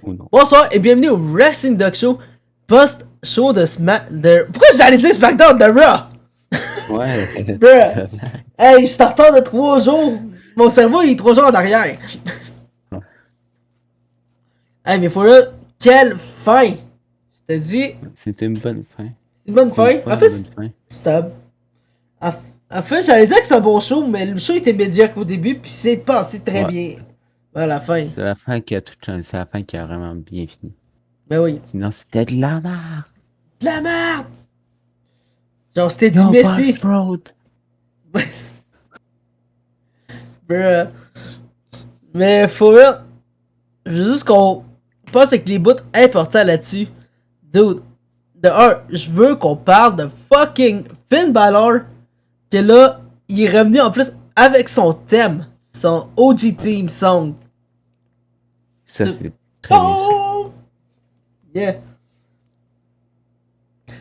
Ou non. Bonsoir et bienvenue au Wrestling Dog Show, post-show de Pourquoi j'allais dire SmackDown de Raw? Ouais. Bruh. Hey, je suis en retard de 3 jours. Mon cerveau il est 3 jours en arrière. Hey, mais faut là, quelle fin! Je te dis, C'était une bonne fin. c'est une bonne Encore une fin. fois, En une fait, bonne fin. stop. En fait, j'allais dire que c'est un bon show, mais le show était médiocre au début, puis c'est passé très Ouais. bien à la fin. C'est la fin qui a tout changé. C'est la fin qui a vraiment bien fini. Ben oui. Sinon, c'était de la merde. De la merde! Genre, c'était du No Messi. fraud. Bruh. Mais faut real, je veux juste qu'on passe avec les bouts importants là-dessus. Dude, de un, je veux qu'on parle de fucking Finn Balor, que là, il est revenu en plus avec son thème, son OG Team Song. Ça, c'est très bien ça. Oh! Yeah. Je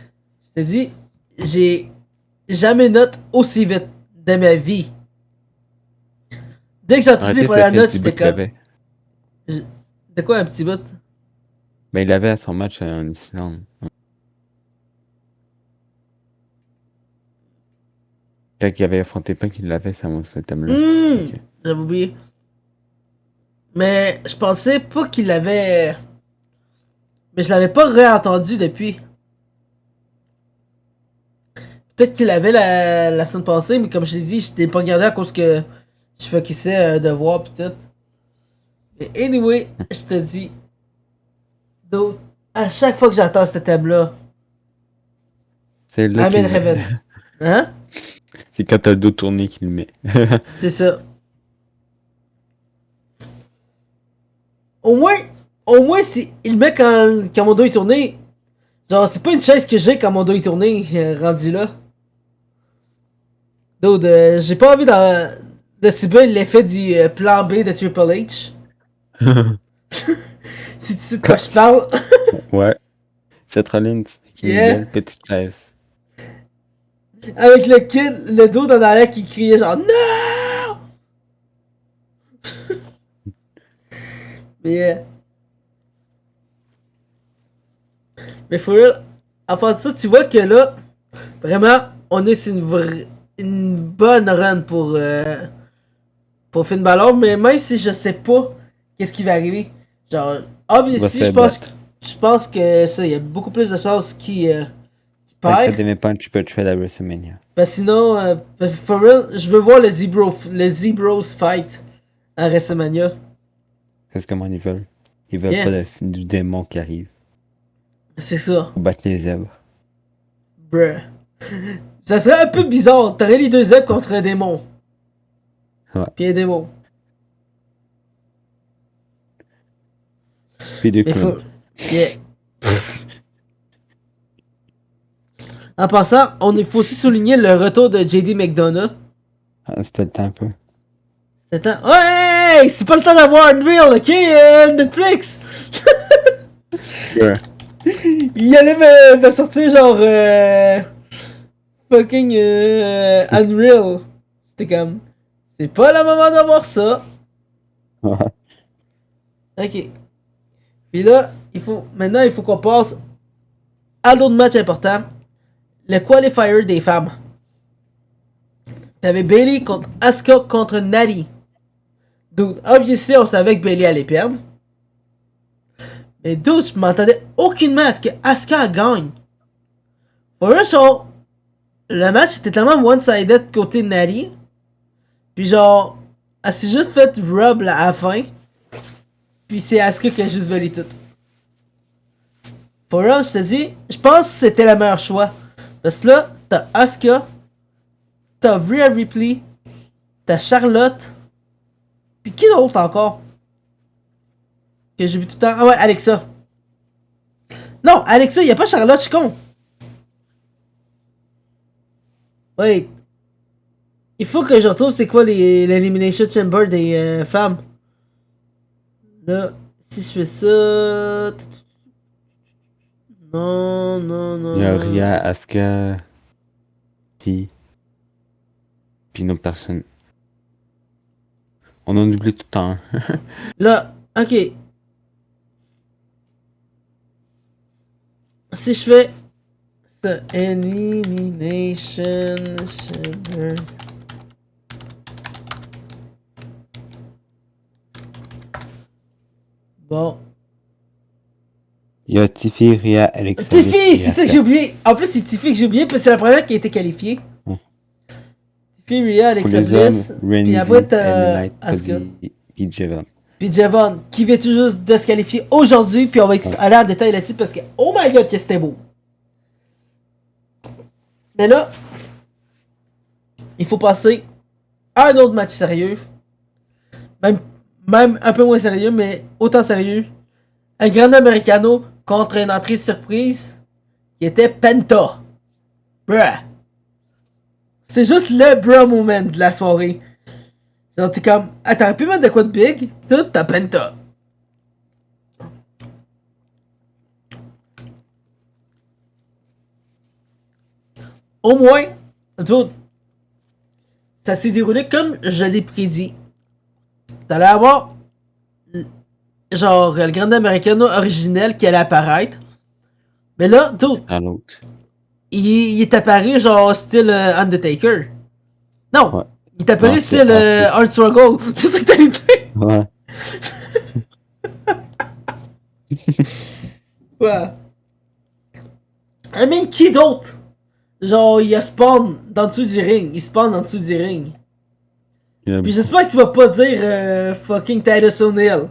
t'ai dit, j'ai jamais note aussi vite de ma vie. Dès que j'ai entendu les Arrêtez, ça premières fait un notes, petit bout j'étais qu'il comme... avait. De quoi un petit bout? Ben, il avait à son match en Islande. Quand il avait affronté Punk, il l'avait, ce thème-là. Ok. J'avais oublié. Mais je pensais pas qu'il l'avait... Mais je l'avais pas réentendu depuis. Peut-être qu'il l'avait la semaine passée, mais comme je l'ai dit, je l'ai pas regardé à cause que je focusais de voir pis tout. Mais anyway, je te dis, dude, à chaque fois que j'entends ce thème-là, C'est là I'm qu'il in le met. heaven. Hein? C'est quand t'as le dos tourné qu'il le met. C'est ça. Au moins, si il le met quand mon dos est tourné, genre, c'est pas une chaise que j'ai quand mon dos est tourné, rendu là. Dude, j'ai pas envie de subir l'effet du plan B de Triple H. Si tu sais de quoi je parle. Ouais. Cette Rollins qui est Yeah. belle petite chaise. Avec le kid, le dos dans l'arrière qui criait genre NON! Mais mais for real, à part de ça, tu vois que là, vraiment, on est sur une bonne run pour Finn Balor, mais même si je sais pas qu'est-ce qui va arriver, genre, Il va se obviously, faire battre. je pense que ça, il y a beaucoup plus de chances qu'il Tant que ça perd. devient pas un triple threat à WrestleMania. Sinon, for real, je veux voir le Zebros fight à WrestleMania. C'est ce que moi ils veulent. Ils veulent Yeah. pas du démon qui arrive. C'est ça. Pour battre les zèbres. Bruh. Ça serait un peu bizarre. T'aurais les deux zèbres contre un démon. Ouais. Puis un démon. Puis deux Mais faut... clowns. Yeah. En passant, il faut aussi souligner le retour de JD McDonough. Ah, c'était le temps un peu. C'est le temps... Ouais! C'est pas le temps d'avoir Unreal, ok? Netflix! Ouais. Il allait me sortir genre... fucking Unreal. J'étais comme... C'est pas le moment d'avoir ça. Ok. Puis là, maintenant, il faut qu'on passe à l'autre match important. Le qualifier des femmes. T'avais Bailey contre Asuka contre Natty. Donc, obviously, on savait que Bailey allait perdre. Mais dude, je m'entendais aucunement à ce que Asuka gagne. Pour eux, genre, le match était tellement one-sided côté Natty. Puis genre, elle s'est juste fait rub à la fin. Puis c'est Asuka qui a juste volé tout. Pour eux, je te dis, je pense que c'était le meilleur choix. Parce que là, t'as Asuka, t'as Rhea Ripley, t'as Charlotte, puis qui d'autre encore? Que j'ai vu tout le temps. Ah ouais, Alexa. Non, Alexa, y'a pas Charlotte, je suis con. Wait. Il faut que je retrouve c'est quoi l'Elimination Chamber des femmes. Là, si je fais ça... Non, non, non. Il y a Rhea, Asuka, puis une autre personne. On en oublie tout le temps. Hein. Là, ok. si je fais ça, Elimination Chamber. Bon. Il y a Tiffy, Rhea, Alexa Tiffy, Bliss c'est et ça que Asuka. j'ai oublié. En plus, c'est Tiffy que j'ai oublié parce que c'est la première qui a été qualifiée. Hum. Tiffy, Rhea, Pour Alexa les hommes, Bliss. Puis Randy, après, LA t'as Knight, Asuka. Cody et Javon. Puis Javon, qui vient tout juste de se qualifier aujourd'hui. Puis on va Ouais. aller en détail là-dessus parce que, oh my god, que c'était beau. Mais là, il faut passer à un autre match sérieux. Même un peu moins sérieux, mais autant sérieux. Un Grand Americano contre une entrée surprise qui était Penta. Bruh. C'est juste le bruh moment de la soirée. Genre, t'es comme, ah, t'aurais pu mettre de quoi de big? Tout, t'as Penta. Au moins, tout, ça s'est déroulé comme je l'ai prédit. T'allais avoir, genre, le Grand Americano originel qui allait apparaître. Mais là, tout, Dans l'autre. il est apparu genre style Undertaker. Non, Ouais. il est apparu Non, style c'est Hard Struggle. C'est ça que t'allais dire. Ouais. Ouais. I mean, qui d'autre? Genre, il a spawn dans dessous du ring. Il spawn en dessous du ring. Il y a Puis j'espère que tu vas pas dire fucking Titus O'Neil.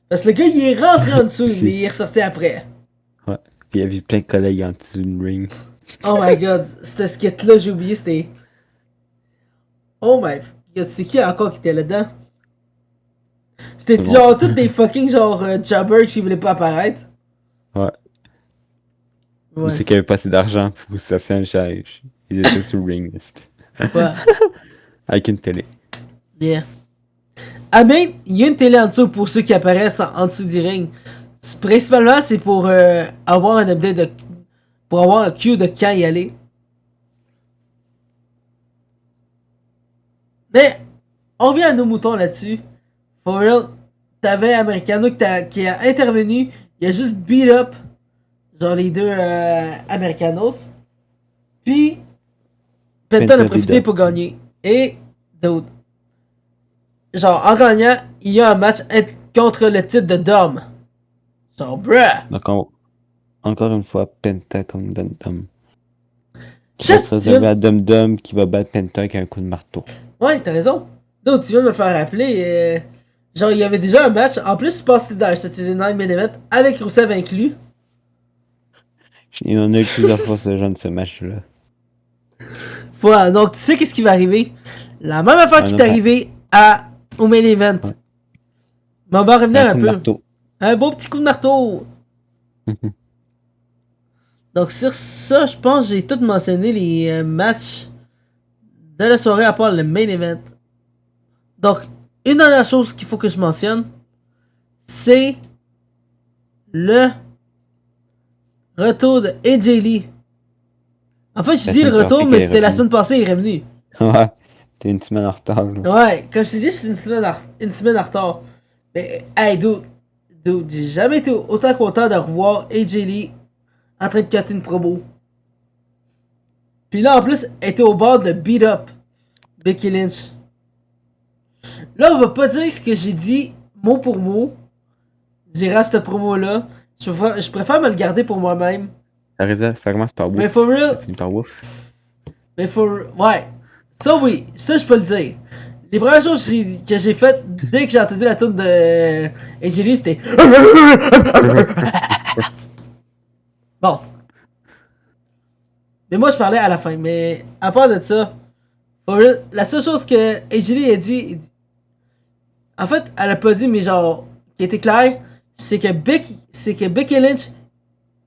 Parce que le gars, il est rentré en dessous, Si. mais il est ressorti après. Ouais. Puis il y avait plein de collègues en dessous du ring. Oh my god, c'était ce skit-là, j'ai oublié, c'était... Oh my god, c'est qui encore qui était là-dedans? C'était C'est genre tous des fucking genre jobbers qui voulaient pas apparaître. Ouais. Ouais. C'est qu'il n'y avait pas assez d'argent pour s'asseoir un charge. Ils étaient sur le ring. Ouais. Avec une télé. Yeah. Ah mais, il y a une télé en dessous pour ceux qui apparaissent en dessous du ring. Principalement, c'est pour avoir un update de... Pour avoir un cue de quand y aller. Mais, on revient à nos moutons là-dessus. For real, t'avais Americano qui a intervenu. Il a juste beat up genre les deux Americanos. Puis, Penta en a profité beat up. pour gagner. Et, d'autres. Genre, en gagnant, il y a un match contre le titre de Dom. Genre, bruh! Donc, encore une fois, Penta contre Dum Dum. Qui Shit, va se réserver à Dum Dum qui va battre Penta avec un coup de marteau. Ouais, t'as raison. D'autres, tu viens de me faire rappeler. Genre, il y avait déjà un match. En plus, je pense que c'était dans le Saturday Night Main Event avec Rusev inclus. Il en a eu plusieurs fois ce genre de ce match-là. Voilà, donc tu sais qu'est-ce qui va arriver. La même affaire qui non, t'est pas- arrivée au Main Event. Ouais. Mais on va revenir Un un coup de peu. marteau. Un beau petit coup de marteau. Donc sur ça, je pense que j'ai tout mentionné les matchs de la soirée à part le Main Event. Donc, une dernière chose qu'il faut que je mentionne, c'est le retour de AJ Lee. En fait, je La dis le semaine retour, passée mais qu'il est c'était la revenu. semaine passée, il est revenu. Ouais, t'es une semaine en retard, là. Ouais, comme je t'ai dit, c'est une semaine en retard. Mais, hey, dude, j'ai jamais été autant content de revoir AJ Lee en train de cutter une promo. Puis là, en plus, elle était au bord de beat up Becky Lynch. Là, on va pas dire ce que j'ai dit mot pour mot durant cette promo-là. Je préfère me le garder pour moi-même. Ça commence par Mais Wouf. for real, Ça finit par Wouf. mais ouais. Ça, oui, ça, je peux le dire. Les premières choses que j'ai faites dès que j'ai entendu la tune de AJ Lee, c'était. Bon. Mais moi, je parlais à la fin. Mais à part de ça, for real, la seule chose que AJ Lee a dit. En fait, elle a pas dit, mais genre, qui était clair, c'est que Becky Lynch.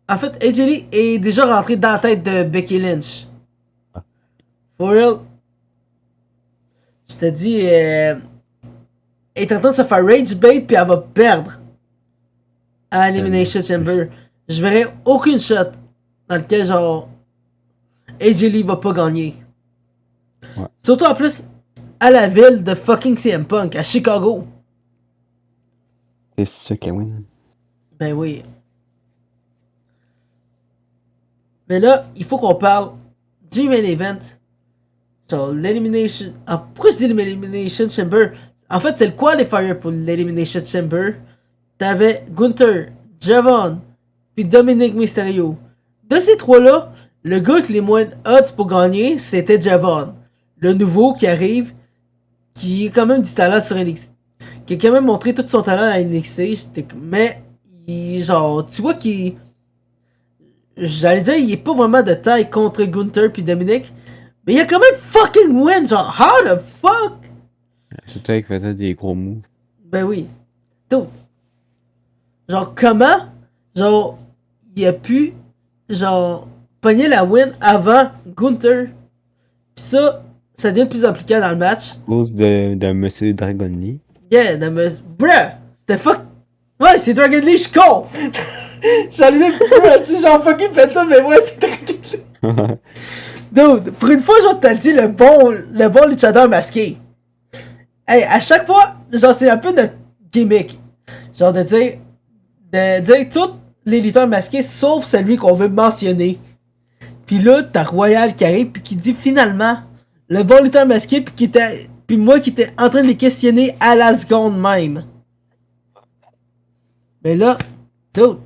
En fait, AJ Lee est déjà rentré dans la tête de Becky Lynch. For real. Je te dis, elle est en train de se faire rage bait puis elle va perdre à Elimination Chamber. Je verrai aucune shot dans lequel genre AJ Lee va pas gagner. Ouais. Surtout en plus à la ville de fucking CM Punk, à Chicago. C'est ça qui win. Ben oui. Mais là, il faut qu'on parle du main event. Genre, l'Elimination... Ah, pourquoi je dis l'Elimination Chamber? En fait, c'est le qualifier pour l'Elimination Chamber. T'avais Gunther, Javon, puis Dominic Mysterio. De ces trois-là, le gars avec les moins odds pour gagner, c'était Javon. Le nouveau qui arrive, qui est quand même du talent sur NXT. Qui a quand même montré tout son talent à NXT. Mais, genre, tu vois qu'il... J'allais dire, il est pas vraiment de taille contre Gunther puis Dominic. Mais il a quand même fucking win, genre, how the fuck? Surtout qu'il faisait des gros moves. Ben oui. Donc, genre, comment, genre, il a pu, genre, pogner la win avant Gunther. Pis ça devient de plus impliquant dans le match. À cause de Monsieur Dragon Lee. Yeah, bruh, c'était fuck. Ouais, c'est Dragon Lee, je suis con! J'en ai dit, bruh, si j'en fucking fait ça, mais ouais, c'est Dragon Lee. Dude, pour une fois, genre, t'as dit le bon luchador masqué. Hey, à chaque fois, genre, c'est un peu notre gimmick. Genre, de dire tous les lutteurs masqués, sauf celui qu'on veut mentionner. Puis là, t'as Royal qui arrive, puis qui dit finalement, le bon lutteur masqué, puis moi qui étais en train de les questionner à la seconde même. Mais là, dude.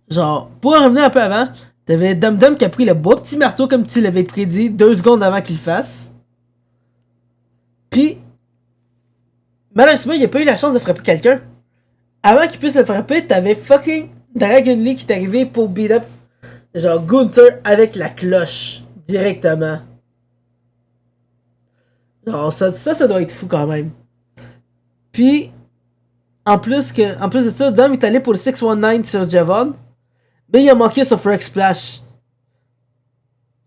Genre, pour revenir un peu avant, t'avais Dum Dum qui a pris le beau petit marteau comme tu l'avais prédit 2 secondes avant qu'il le fasse. Puis, malheureusement, il a pas eu la chance de frapper quelqu'un. Avant qu'il puisse le frapper, t'avais fucking Dragon Lee qui est arrivé pour beat up genre Gunther avec la cloche directement. Genre, ça doit être fou quand même. Puis, en plus de ça, Dom est allé pour le 619 sur Javon. Mais il a manqué son Frog Splash.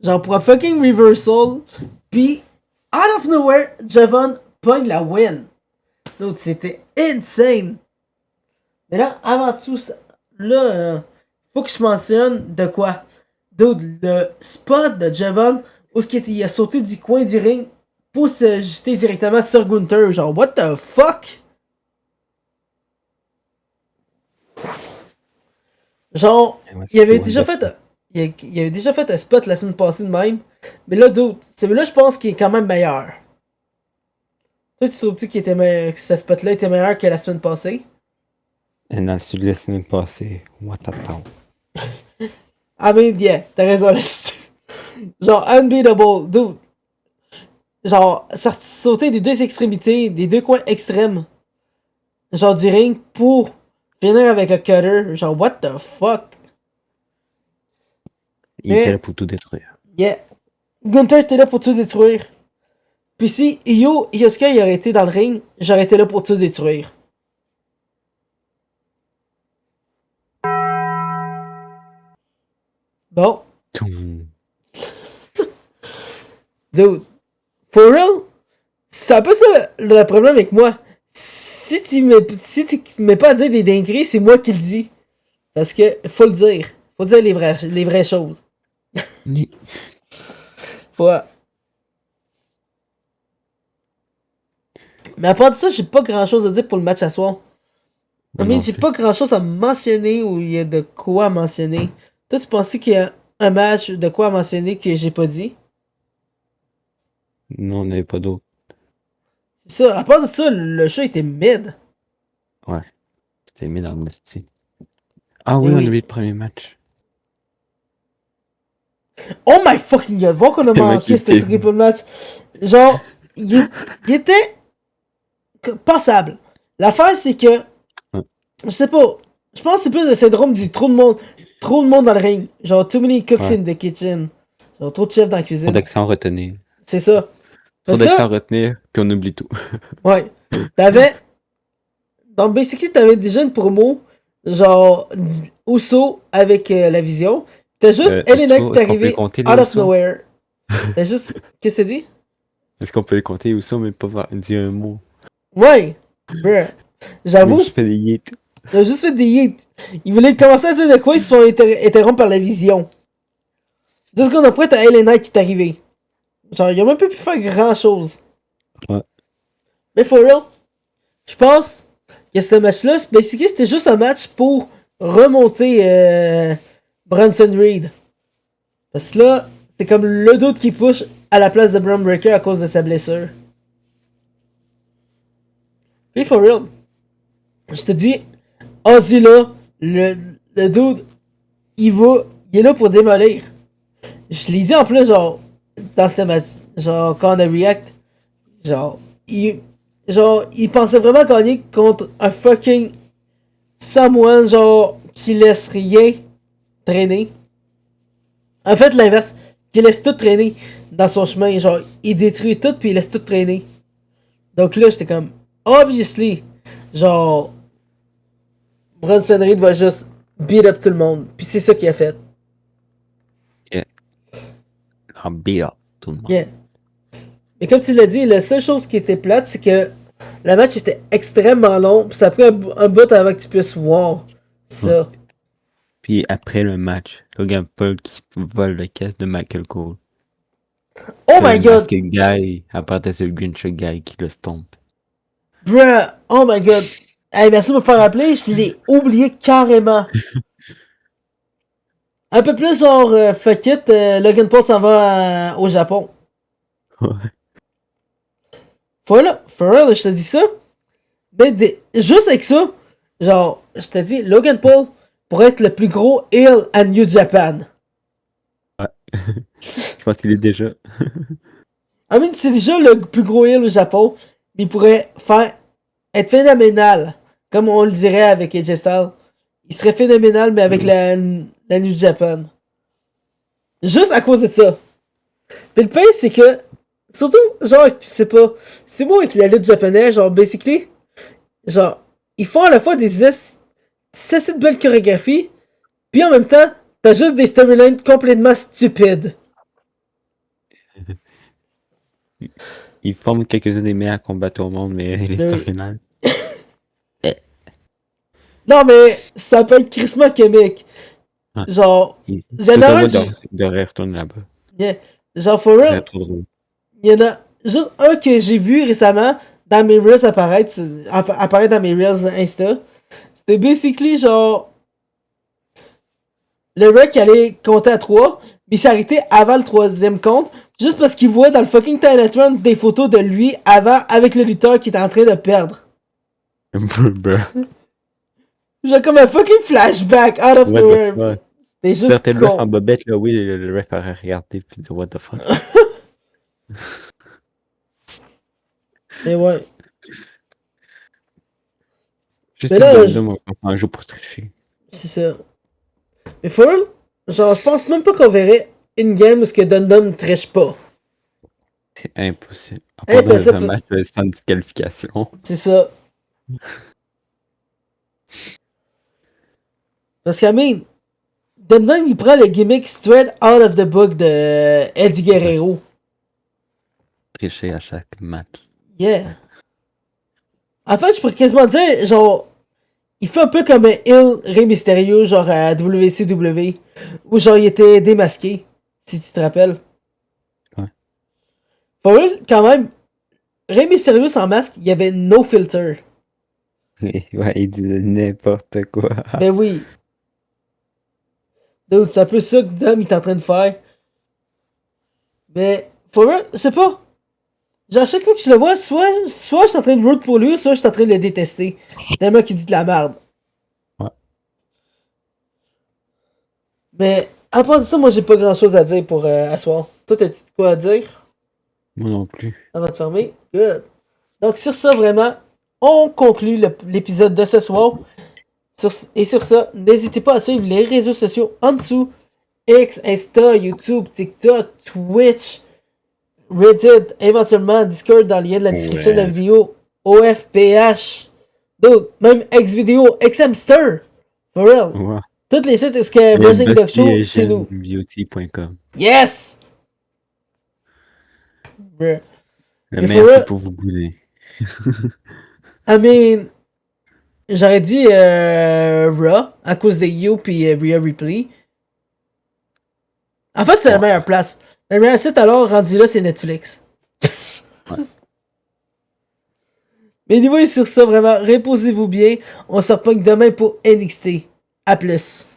Genre pour un fucking reversal. Puis, out of nowhere, Javon pogne la win. Donc c'était insane. Mais là, avant tout, là, faut que je mentionne de quoi. Dude, le spot de Javon, où il a sauté du coin du ring pour se jeter directement sur Gunther. Genre, what the fuck? Genre, Ouais, il avait c'était déjà fait un spot la semaine passée de même. Mais là, dude, celui-là, je pense qu'il est quand même meilleur. Toi, tu trouves-tu que ce spot-là était meilleur que la semaine passée? Et dans celui de la semaine passée, what t'attends? I mean, yeah, t'as raison là-dessus. Genre, unbeatable, dude. Genre, sauter des deux extrémités, des deux coins extrêmes. Genre, du ring pour finir avec un cutter. Genre, what the fuck? Il était là pour tout détruire. Yeah. Gunther était là pour tout détruire. Puis si Yosuke il aurait été dans le ring, j'aurais été là pour tout détruire. Bon. Toum. Dude. For real? C'est un peu ça le problème avec moi. Si tu mets pas à dire des dingueries, c'est moi qui le dis. Parce que faut le dire. Faut dire les vraies choses. Faut... Mais à part de ça, j'ai pas grand chose à dire pour le match à soir. J'ai pas grand chose à mentionner ou il y a de quoi mentionner. Toi, tu pensais qu'il y a un match de quoi mentionner que j'ai pas dit? Non, on n'avait pas d'autre. C'est ça. À part de ça, le show était mid. Ouais. C'était mis dans le style. Ah oui, Et on a oui. vu le premier match. Oh my fucking god, voir qu'on a Le mec, manqué il ce était- triple match. Genre, il était passable. L'affaire, c'est que, Ouais. je sais pas, je pense que c'est plus le syndrome du trop de monde dans le ring. Genre, too many cooks Ouais. in the kitchen. Genre, trop de chefs dans la Trop cuisine. d'accent à retenir. C'est ça. Trop Parce que d'accent à là, retenir, puis on oublie tout. ouais, t'avais, dans Basically, t'avais déjà une promo, genre, Uso avec la vision. T'as juste Elena Uso, qui est est-ce qu'on peut arrivée compter les out of Usos? nowhere. T'as juste, qu'est-ce que t'as dit? Est-ce qu'on peut les compter Uso, mais pas dire un mot? Ouais, bruh. J'avoue, Je fais des yeets. il a juste fait des hits. Il voulait commencer à dire de quoi, ils se font interrompre par la vision. 2 secondes après, t'as Ellen Knight qui est arrivé. Genre, il a même pas pu faire grand chose. Ouais. Mais for real, je pense que ce match-là, basically, c'était juste un match pour remonter Bronson Reed. Parce que là, c'est comme le doute qui push à la place de Bron Breakker à cause de sa blessure. Puis for real, je te dis, Ozzy là, le dude, il est là pour démolir. Je l'ai dit en plus, genre, dans ce match, genre, quand on a react, genre, il pensait vraiment gagner contre un fucking someone, genre, qui laisse rien traîner. En fait, l'inverse, qui laisse tout traîner dans son chemin, genre, il détruit tout puis il laisse tout traîner. Donc là, j'étais comme, obviously, genre, Bronson Reed va juste beat up tout le monde. Puis c'est ça qu'il a fait. En beat tout le monde. Yeah. Mais comme tu l'as dit, la seule chose qui était plate, c'est que le match était extrêmement long. Puis ça a pris un bout avant que tu puisses voir ça. Puis après le match, Logan Paul qui vole le casque de Michael Cole. Oh my god! Masked Guy, à part de ce Green Shirt Guy qui le stompe. Bruh! Oh my god! Hey, merci de me faire rappeler, je l'ai oublié carrément. Un peu plus genre, fuck it, Logan Paul s'en va au Japon. Voilà, for real, je te dis ça. Mais juste avec ça, genre, je te dis, Logan Paul pourrait être le plus gros heel à New Japan. Ouais. Je pense qu'il est déjà. I mean, c'est déjà le plus gros heel au Japon, mais il pourrait être phénoménal, comme on le dirait avec AJ Styles. Il serait phénoménal, mais avec la New Japan. Juste à cause de ça. Puis le pire, c'est que, surtout, genre, je sais pas, c'est moi avec la lutte japonaise, genre, basically, genre, ils font à la fois des assez de belles chorégraphies, puis en même temps, t'as juste des storylines complètement stupides. Ils forment quelques-uns des meilleurs combattants au monde, mais les storylines. Non, mais ça peut être crissement comique. Ouais. Genre, Tout il y en ça a un. va de retourner là-bas. Yeah. Genre, for C'est real, trop drôle. il y en a juste un que j'ai vu récemment dans mes Reels apparaître dans mes Reels Insta. C'était basically genre. Le rec allait compter à 3, mais il s'est arrêté avant le troisième compte, juste parce qu'il voit dans le fucking Titantron des photos de lui avant avec le lutteur qui est en train de perdre. Genre comme un fucking flashback out of nowhere. C'était juste certains refs en con. bobette, là, oui, le ref aurait regardé puis dit what the fuck. Mais ouais. Juste Mais si là, Gundam on passe un jour pour tricher. c'est ça. Mais for real, genre, je pense même pas qu'on verrait une game où ce que Dundon triche pas. C'est impossible. À part dans Impossible. un match sans disqualification. C'est ça. Parce que, I mean, Dundon, il prend le gimmick straight out of the book de Eddie Guerrero. Tricher à chaque match. Yeah. En fait, je pourrais quasiment dire, genre, il fait un peu comme un heel Rey Mysterio, genre à WCW, où genre il était démasqué, si tu te rappelles. Ouais. For real, quand même, Rey Mysterio sans masque, il y avait no filter. Ouais, il disait n'importe quoi. Ben oui. Donc, c'est un peu ça que Dom est en train de faire. Mais, for real, je sais pas. Genre, chaque fois que je le vois, soit je suis en train de root pour lui, soit je suis en train de le détester. Tellement qu'il dit de la merde. Ouais. Mais, à part de ça, moi j'ai pas grand chose à dire pour asseoir. Toi, t'as-tu de quoi à dire Moi non plus. avant de fermer? Good. Donc, sur ça, vraiment, on conclut l'épisode de ce soir. Et sur ça, n'hésitez pas à suivre les réseaux sociaux en dessous. X, Insta, YouTube, TikTok, Twitch, Reddit, éventuellement Discord dans le lien de la description de la vidéo, OFPH, d'autres, même Xvideo, Xhamster, for real. Ouais. Toutes les sites où que Wrestling Dog Show, c'est nous. Beauty.com. Yes! Bruh. Le Mais meilleur for c'est real, pour vous bouler. I mean, j'aurais dit Raw à cause des You puis Rhea Ripley. En fait, c'est la meilleure place. Le meilleur site alors rendu là, c'est Netflix. Ouais. Mais anyway, sur ça, vraiment, reposez-vous bien. On se repogne demain pour NXT. À plus.